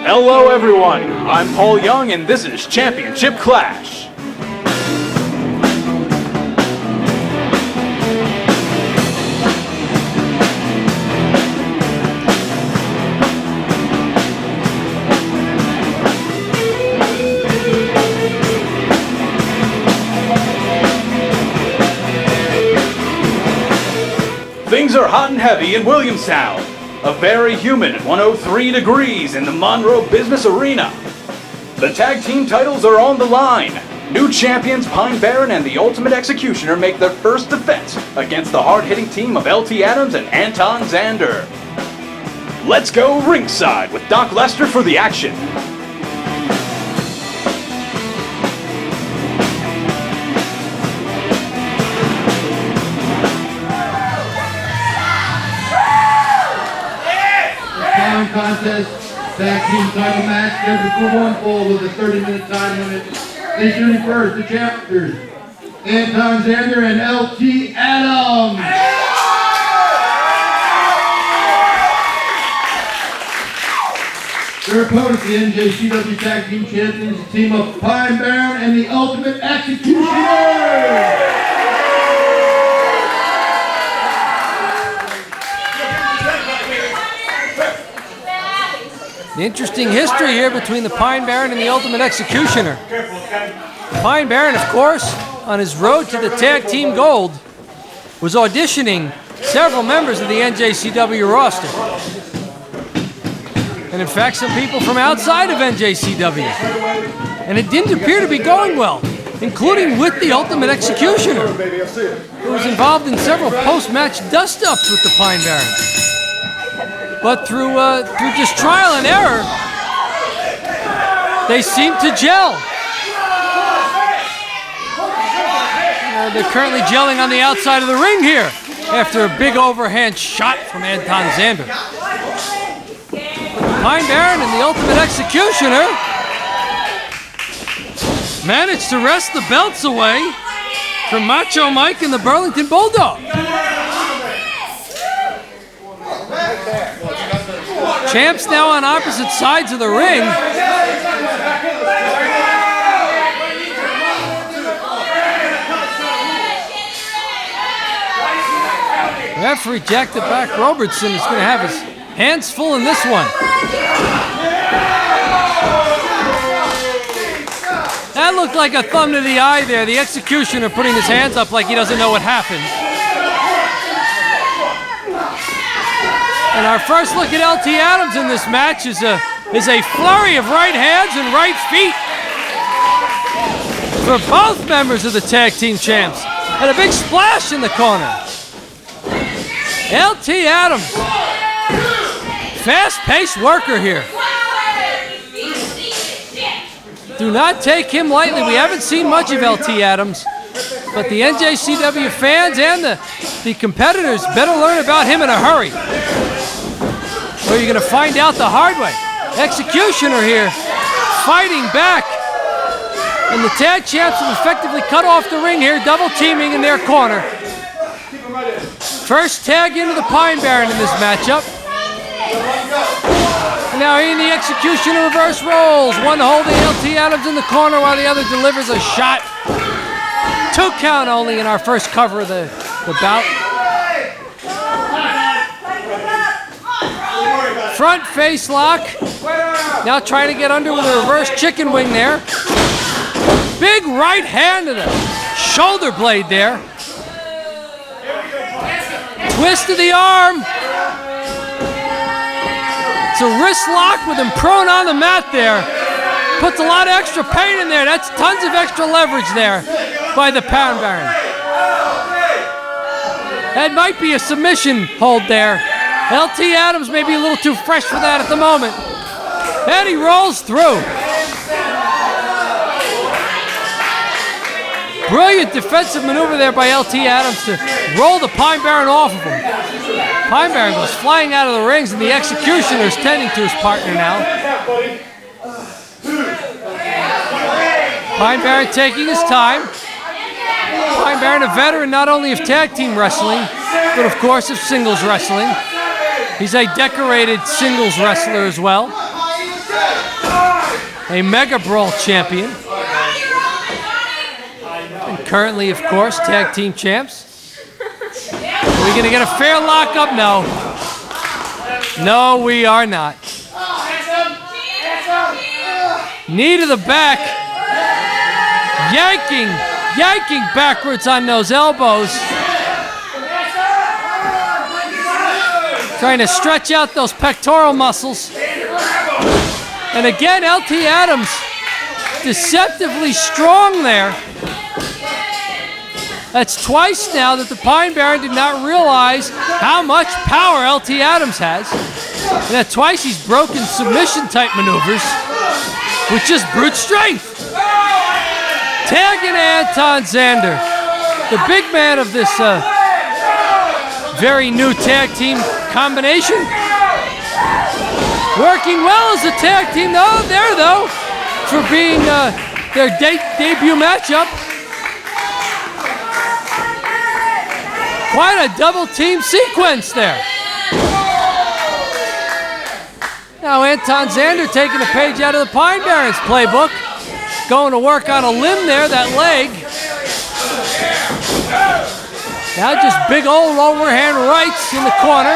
Hello everyone, I'm Paul Young and this is Championship Clash. Things are hot and heavy in Williamstown. A very humid 103 degrees in the Monroe Business Arena. The tag team titles are on the line. New champions Pine Baron and the Ultimate Executioner make their first defense against the hard-hitting team of LT Adams and Anton Xandar. Let's go ringside with Doc Lester for the action. Contest, tag team title match scheduled for one fall with a 30-minute time limit. Featuring first the chapters, Anton Xandar and LT Adams. Their opponents, the NJCW Tag Team Champions, the team of Pine Baron and the Ultimate Executioner. The interesting history here between the Pine Baron and the Ultimate Executioner. Pine Baron, of course, on his road to the Tag Team Gold, was auditioning several members of the NJCW roster. And in fact, some people from outside of NJCW. And it didn't appear to be going well, including with the Ultimate Executioner, who was involved in several post-match dust-ups with the Pine Baron. But through just trial and error, they seem to gel. They're currently gelling on the outside of the ring here after a big overhand shot from Anton Xandar. Pine Baron and the Ultimate Executioner managed to wrest the belts away from Macho Mike and the Burlington Bulldog. Champs now on opposite sides of the ring. Referee Jack the Back Robertson is going to have his hands full in this one. That looked like a thumb to the eye there. The Executioner putting his hands up like he doesn't know what happened. And our first look at LT Adams in this match is a flurry of right hands and right feet for both members of the Tag Team Champs. And a big splash in the corner. LT Adams, fast-paced worker here. Do not take him lightly. We haven't seen much of LT Adams, but the NJCW fans and the competitors better learn about him in a hurry. Or you're going to find out the hard way. Executioner here, fighting back. And the tag champs have effectively cut off the ring here, double teaming in their corner. First tag into the Pine Baron in this matchup. Now in the Executioner reverse rolls. One holding LT Adams in the corner while the other delivers a shot. 2 count only in our first cover of the bout. Front face lock. Now trying to get under with a reverse chicken wing there. Big right hand to the shoulder blade there. Twist of the arm. It's a wrist lock with him prone on the mat there. Puts a lot of extra pain in there. That's tons of extra leverage there by the Pine Baron. That might be a submission hold there. LT Adams may be a little too fresh for that at the moment. And he rolls through. Brilliant defensive maneuver there by LT Adams to roll the Pine Baron off of him. Pine Baron goes flying out of the rings and the Executioner is tending to his partner now. Pine Baron taking his time. Pine Baron, a veteran not only of tag team wrestling, but of course of singles wrestling. He's a decorated singles wrestler as well. a Mega Brawl champion. And currently, of course, tag team champs. Are we going to get a fair lockup? No. No, we are not. Knee to the back. Yanking backwards on those elbows. Trying to stretch out those pectoral muscles. And again, LT Adams, deceptively strong there. That's twice now that the Pine Baron did not realize how much power LT Adams has. And that twice he's broken submission type maneuvers with just brute strength. Tagging Anton Xandar, the big man of this very new tag team combination. Working well as a tag team though, for being their debut matchup. Quite a double team sequence there. Now Anton Xandar taking a page out of the Pine Baron's playbook. Going to work on a limb there, that leg. Now just big old overhand rights in the corner.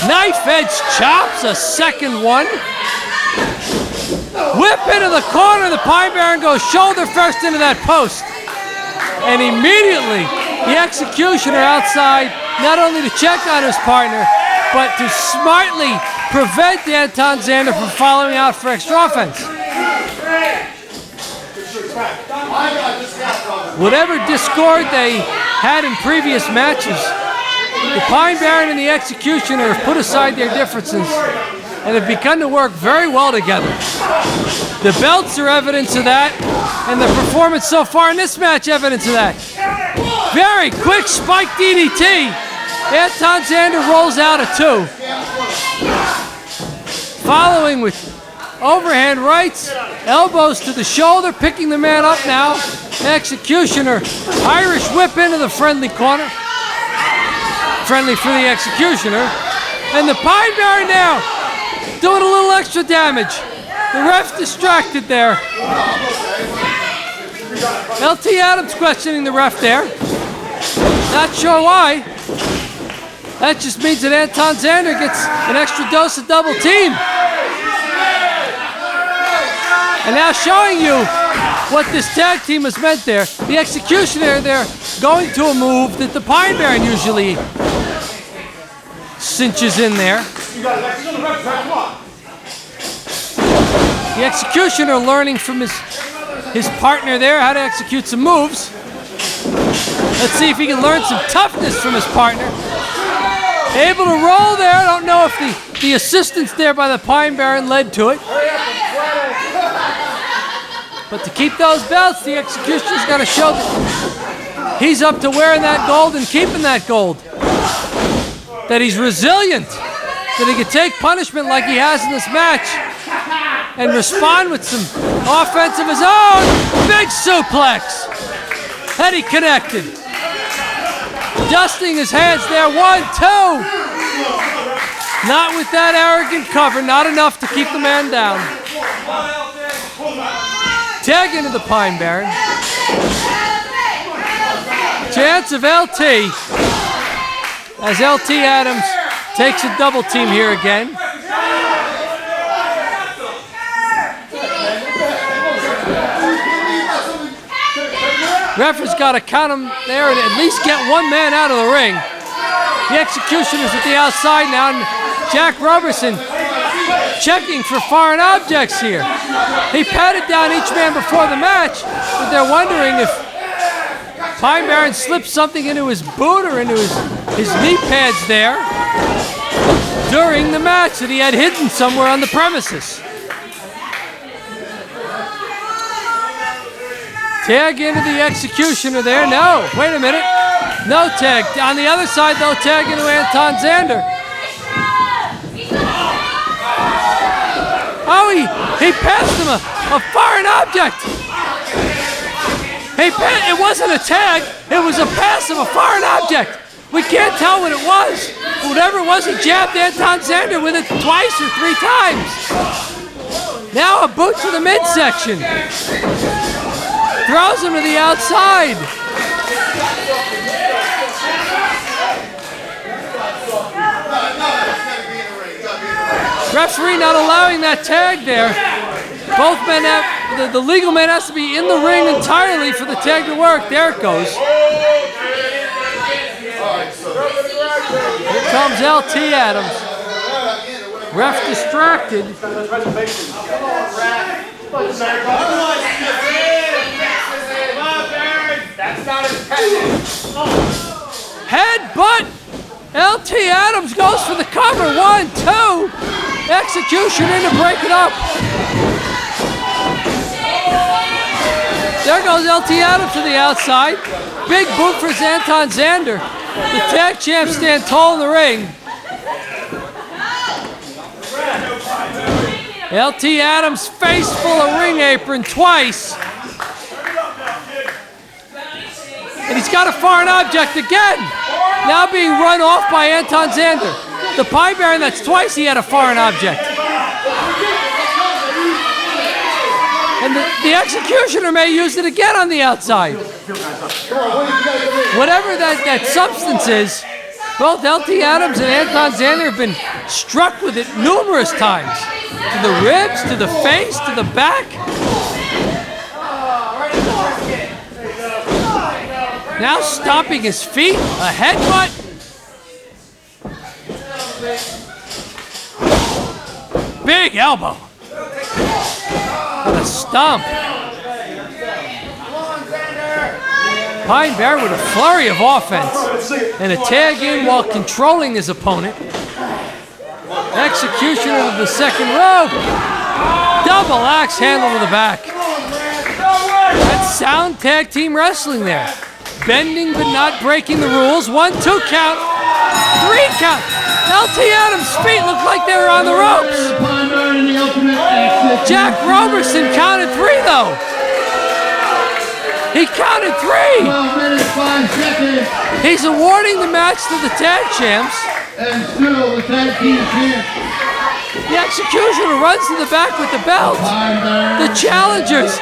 Knife edge chops, a second one. Whip into the corner, the Pine Baron goes shoulder first into that post. And immediately, the executioner outside, not only to check on his partner, but to smartly prevent Anton Xandar from following out for extra offense. Whatever discord they had in previous matches, the Pine Baron and the executioner have put aside their differences and have begun to work very well together. The belts are evidence of that, and the performance so far in this match evidence of that. Very quick spike DDT. Anton Xandar rolls out a 2. Following with overhand rights, elbows to the shoulder, picking the man up now. Executioner, Irish whip into the friendly corner. Friendly for the executioner. And the Pine Baron now doing a little extra damage. The ref's distracted there. LT Adams questioning the ref there. Not sure why. That just means that Anton Xandar gets an extra dose of double team. And now showing you what this tag team has meant there. The executioner there going to a move that the Pine Baron usually cinches in there. The executioner learning from his partner there how to execute some moves. Let's see if he can learn some toughness from his partner. Able to roll there. I don't know if the assistance there by the Pine Baron led to it. But to keep those belts, the executioner's got to show that he's up to wearing that gold and keeping that gold. That he's resilient. That he can take punishment like he has in this match and respond with some offense of his own. Big suplex. Head he connected. Dusting his hands there. 1, 2. Not with that arrogant cover. Not enough to keep the man down. Tag into the Pine Baron. Chance of LT as LT Adams takes a double team here again. Ref has got to count him there and at least get one man out of the ring. The executioner's at the outside now, and Jack Roberson checking for foreign objects here. He patted down each man before the match, but they're wondering if Pine Baron slipped something into his boot or into his knee pads there during the match that he had hidden somewhere on the premises. Tag into the executioner there. No, wait a minute. No tag. On the other side, though, tag into Anton Xandar. Oh, he passed him a foreign object. It wasn't a tag. It was a pass of a foreign object. We can't tell what it was. Whatever it was, he jabbed Anton Xandar with it twice or 3 times. Now a boot to the midsection. Throws him to the outside. Referee not allowing that tag there. Both men have, the legal man has to be in the ring entirely for the tag to work. There it goes. Here comes LT Adams. Ref distracted. Headbutt. LT Adams goes for the cover. 1, 2. Execution in to break it up. There goes LT Adams to the outside. Big boot for Anton Xandar. The tag champs stand tall in the ring. LT Adams face full of ring apron twice. And he's got a foreign object again. Now being run off by Anton Xandar. The Pine Baron, that's twice he had a foreign object. And the executioner may use it again on the outside. Whatever that substance is, both LT Adams and Anton Xandar have been struck with it numerous times. To the ribs, to the face, to the back. Now stomping his feet, a headbutt. Big elbow. And a stomp. Pine Bear with a flurry of offense and a tag in while controlling his opponent. Executioner of the second rope. Double axe handle to the back. That's sound tag team wrestling there. Bending but not breaking the rules. 1, 2 count. 3 count. LT Adams' feet look like they were on the ropes. Jack Roberson counted 3 though. He counted 3. 12 minutes, 5 seconds. He's awarding the match to the tag champs. And still the tag team champs. The executioner runs to the back with the belt. The challengers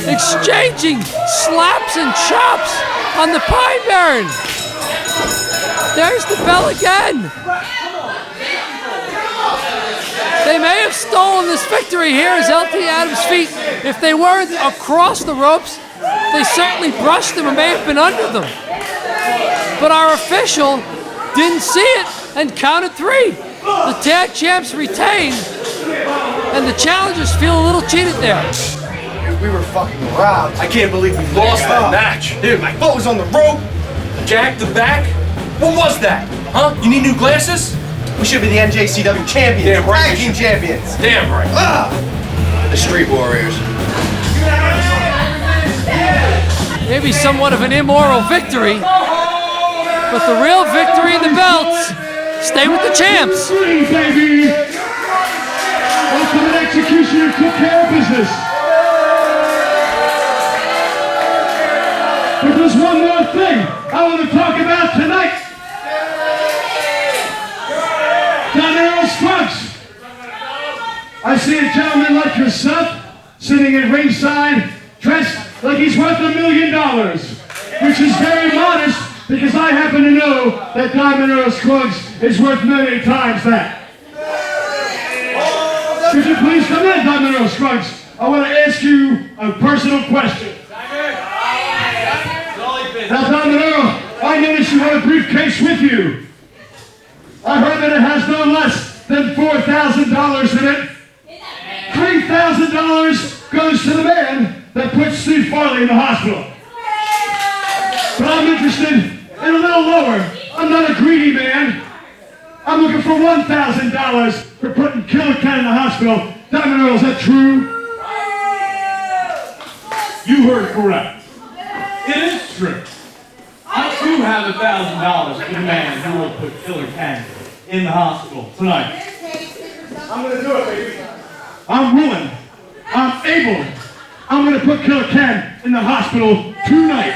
exchanging slaps and chops on the Pine Baron. There's the bell again. They may have stolen this victory here as LT Adams' feet, if they weren't across the ropes, they certainly brushed them and may have been under them. But our official didn't see it and counted 3. The tag champs retained, and the challengers feel a little cheated there. Dude, we were fucking robbed. I can't believe we lost that match. Dude, my foot was on the rope. Jack the back? What was that? Huh? You need new glasses? We should be the NJCW champions. Damn right. Tag team champions. Damn right. The Street Warriors. Maybe somewhat of an immoral victory, but the real victory in the belts stay with the champs. Baby! Ultimate Executioner took care of business. But there's one more thing I want to talk about tonight. Domino's Scruggs. I see a gentleman like yourself sitting at ringside dressed like he's worth $1 million, which is very modest because I happen to know that Domino Scruggs is worth many times that. Could you please come in, Domino Scruggs? I want to ask you a personal question. Now, Domino, I noticed you have a briefcase with you. I heard that it has no less than $4,000 in it. $3,000 goes to the man that puts Steve Farley in the hospital. But I'm interested in a little lower. I'm not a greedy man. I'm looking for $1,000 for putting Killer Ken in the hospital. Domino, is that true? You heard correct. It is true. I do have $1,000 for the man who will put Killer Ken in the hospital tonight. I'm gonna do it, baby. I'm willing. I'm able. I'm gonna put Killer Ken in the hospital tonight.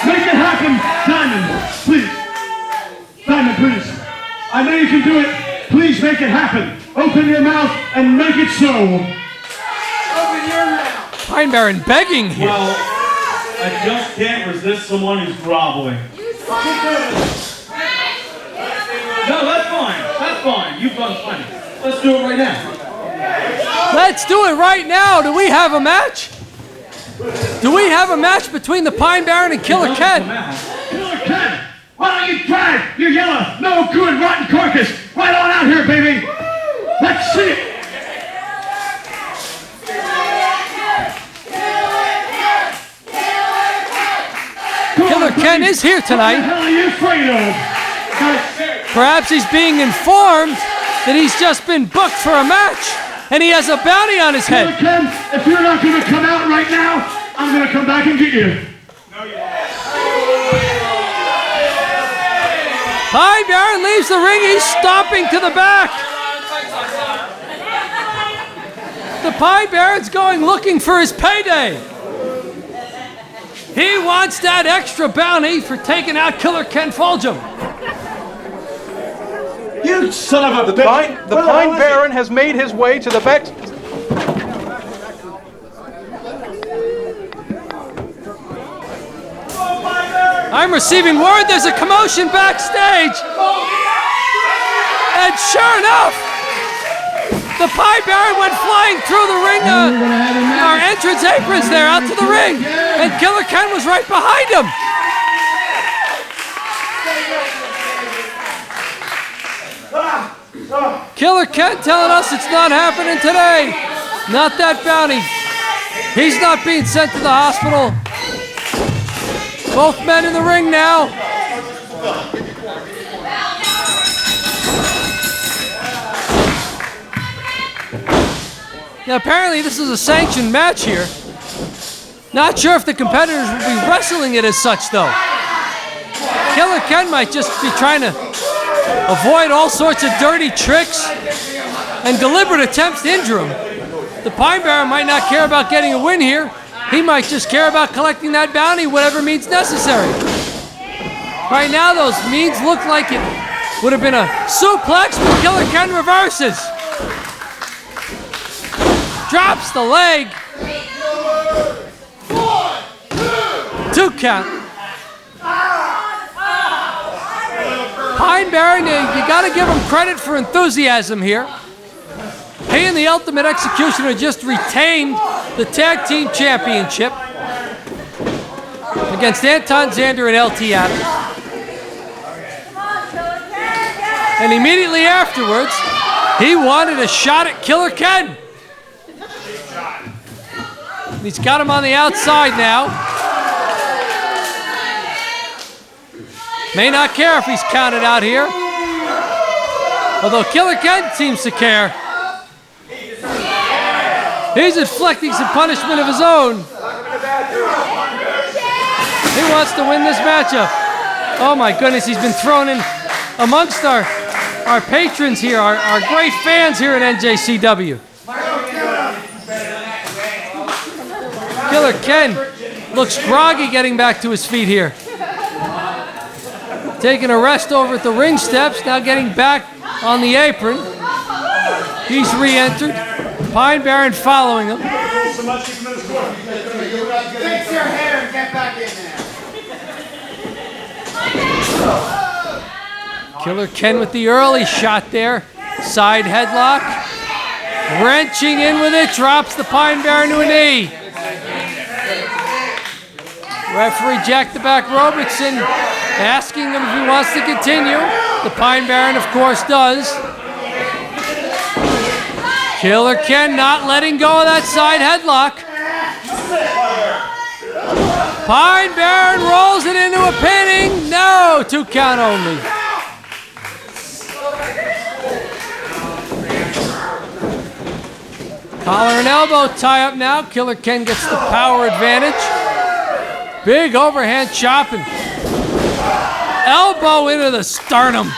Make it happen, Diamond. Please. Diamond, please. I know you can do it. Please make it happen. Open your mouth and make it so. Open your mouth. Pine Baron begging here. Well, I just can't resist someone who's groveling. No, that's fine. That's fine. You've done plenty. Let's do it right now. Let's do it right now. Do we have a match? Do we have a match between the Pine Baron and Killer Ken? Killer Ken! Why don't you try your yellow, no good, rotten carcass right on out here, baby! Let's see it! Killer Ken is here tonight. What the hell are you afraid of? Perhaps he's being informed that he's just been booked for a match, and he has a bounty on his Killer head. Ken, if you're not going to come out right now, I'm going to come back and get you. Pine Baron leaves the ring. He's stomping to the back. The Pine Baron's going looking for his payday. He wants that extra bounty for taking out Killer Ken Fulgham. You son of a The Pine Baron has made his way to the back. I'm receiving word there's a commotion backstage. And sure enough, the Pine Baron went flying through the ring, our entrance aprons there out to the ring. And Killer Ken was right behind him. Killer Ken telling us it's not happening today. Not that bounty. He's not being sent to the hospital. Both men in the ring now. Now apparently this is a sanctioned match here. Not sure if the competitors will be wrestling it as such though. Killer Ken might just be trying to avoid all sorts of dirty tricks and deliberate attempts to injure him. The Pine Baron might not care about getting a win here. He might just care about collecting that bounty, whatever means necessary. Right now, those means look like it would have been a suplex, but Killer Ken reverses. Drops the leg. 2 count. Pine Baron, you gotta give him credit for enthusiasm here. He and the Ultimate Executioner just retained the Tag Team Championship against Anton, Xandar, and LT Adams. And immediately afterwards, he wanted a shot at Killer Ken. He's got him on the outside now. May not care if he's counted out here. Although Killer Ken seems to care. He's inflicting some punishment of his own. He wants to win this matchup. Oh my goodness, he's been thrown in amongst our patrons here, our great fans here at NJCW. Killer Ken looks groggy getting back to his feet here. Taking a rest over at the ring steps, now getting back on the apron. He's re-entered. Pine Baron following him. Fix your hair and get back in there. Killer Ken with the early shot there. Side headlock. Wrenching in with it, drops the Pine Baron to a knee. Referee Jack the Back Robertson asking him if he wants to continue. The Pine Baron, of course, does. Killer Ken not letting go of that side headlock. Pine Baron rolls it into a pinning. No, 2 count only. Collar and elbow tie up now. Killer Ken gets the power advantage. Big overhand chopping. Elbow into the sternum.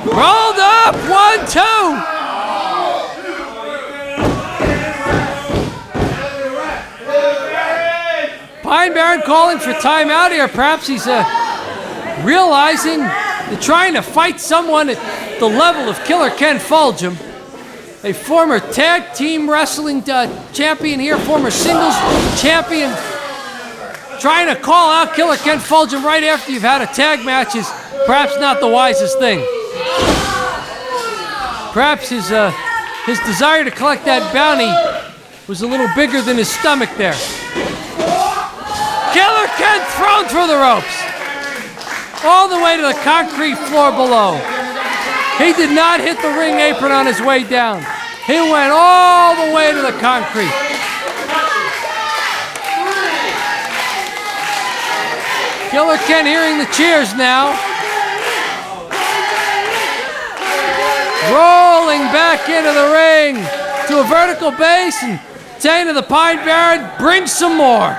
Rolled up, 1-2. Pine Baron calling for timeout here. Perhaps he's realizing that trying to fight someone at the level of Killer Ken Fulgham, a former tag team wrestling champion here, former singles champion, trying to call out Killer Ken Fulgham right after you've had a tag match is perhaps not the wisest thing. Perhaps his desire to collect that bounty was a little bigger than his stomach there. Killer Ken thrown through the ropes, all the way to the concrete floor below. He did not hit the ring apron on his way down. He went all the way to the concrete. Killer Ken hearing the cheers now. Rolling back into the ring to a vertical base and saying to the Pine Baron, bring some more.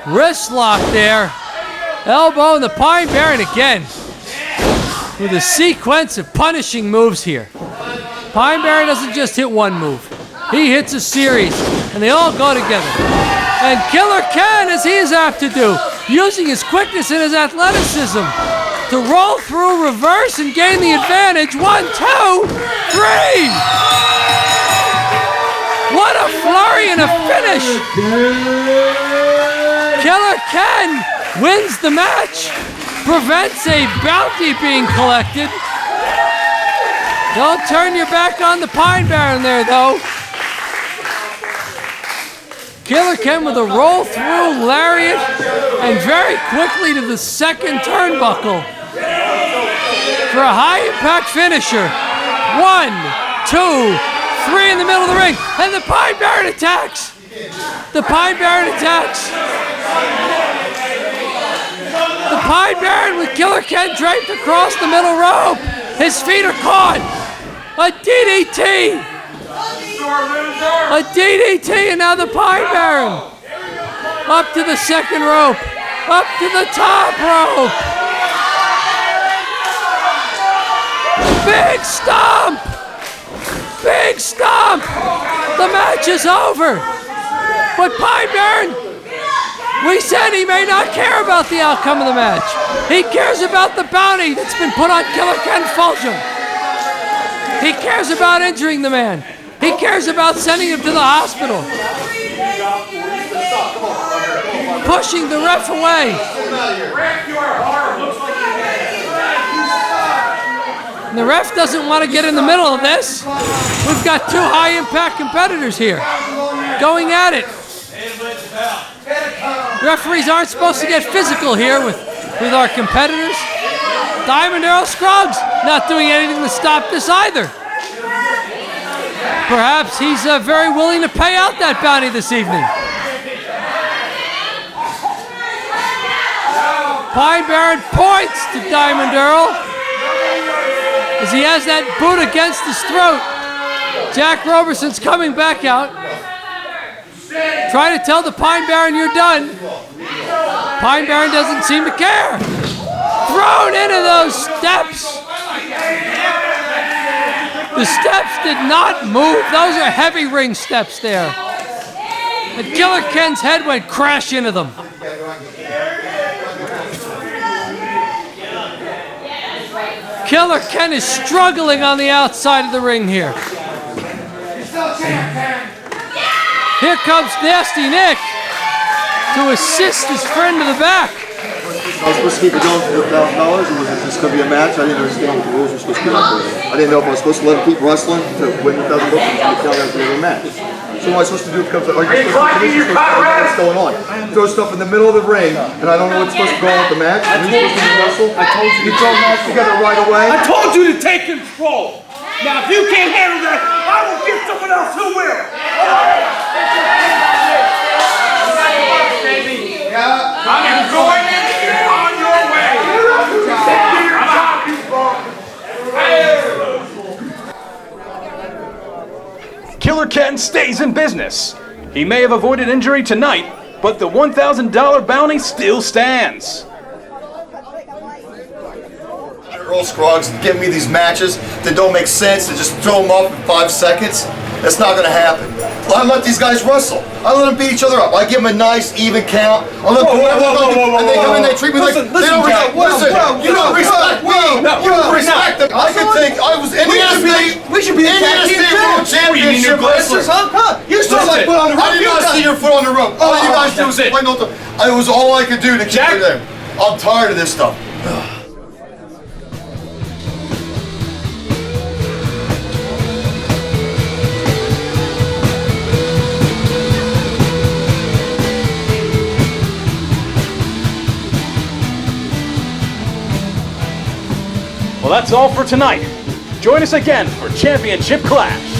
Wrist lock there. Elbow and the Pine Baron again with a sequence of punishing moves here. Pine Baron doesn't just hit one move. He hits a series, and they all go together. And Killer Ken, as he is apt to do, using his quickness and his athleticism to roll through, reverse, and gain the advantage. 1, 2, 3! What a flurry and a finish! Killer Ken wins the match, prevents a bounty being collected. Don't turn your back on the Pine Baron there, though. Killer Ken with a roll through lariat and very quickly to the second turnbuckle for a high impact finisher. 1, 2, 3 in the middle of the ring, and the Pine Baron attacks. The Pine Baron attacks. The Pine Baron with Killer Ken draped across the middle rope. His feet are caught. A DDT. A DDT, and now the Pine Baron up to the second rope, up to the top rope. Big stomp! Big stomp! The match is over. But Pine Baron, we said he may not care about the outcome of the match. He cares about the bounty that's been put on Killer Ken Fulgham. He cares about injuring the man. He cares about sending him to the hospital. Pushing the ref away. And the ref doesn't want to get in the middle of this. We've got two high-impact competitors here going at it. Referees aren't supposed to get physical here with our competitors. Diamond Earl Scruggs not doing anything to stop this either. Perhaps he's very willing to pay out that bounty this evening. Pine Baron points to Diamond Earl as he has that boot against his throat. Jack Roberson's coming back out. Trying to tell the Pine Baron you're done. Pine Baron doesn't seem to care. Thrown into those steps. The steps did not move. Those are heavy ring steps there. And Killer Ken's head went crash into them. Killer Ken is struggling on the outside of the ring here. Here comes Nasty Nick to assist his friend to the back. I was supposed to keep it going for $1,000, or was it just going to be a match? I didn't understand what the rules were supposed to be like. I didn't know if I was supposed to let him keep wrestling to win the $1,000 or to count after the match. So what am I supposed to do? Are you supposed to what's going on? Throw stuff in the middle of the ring, and I don't know what's supposed to go on with the match. I told you to wrestle. I told you to throw the match together right away. I told you to take control. Now, if you can't handle that, I will get someone else who will. I'm going on your way. Killer Ken stays in business. He may have avoided injury tonight, but the $1,000 bounty still stands. Earl Scruggs giving me these matches that don't make sense and just throw them off in 5 seconds. It's not gonna happen. I let these guys wrestle. I let them beat each other up. I give them a nice, even count. I let them and they come in, they treat me like they don't respect. Listen, you don't respect me. You don't respect them. I could think I was Indiana State. We should be the tag team World Championship wrestlers, huh? You still like foot on the rope. I did not see your foot on the rope. All you guys do is it. It was all I could do to keep you there. I'm tired of this stuff. Well, that's all for tonight. Join us again for Championship Clash.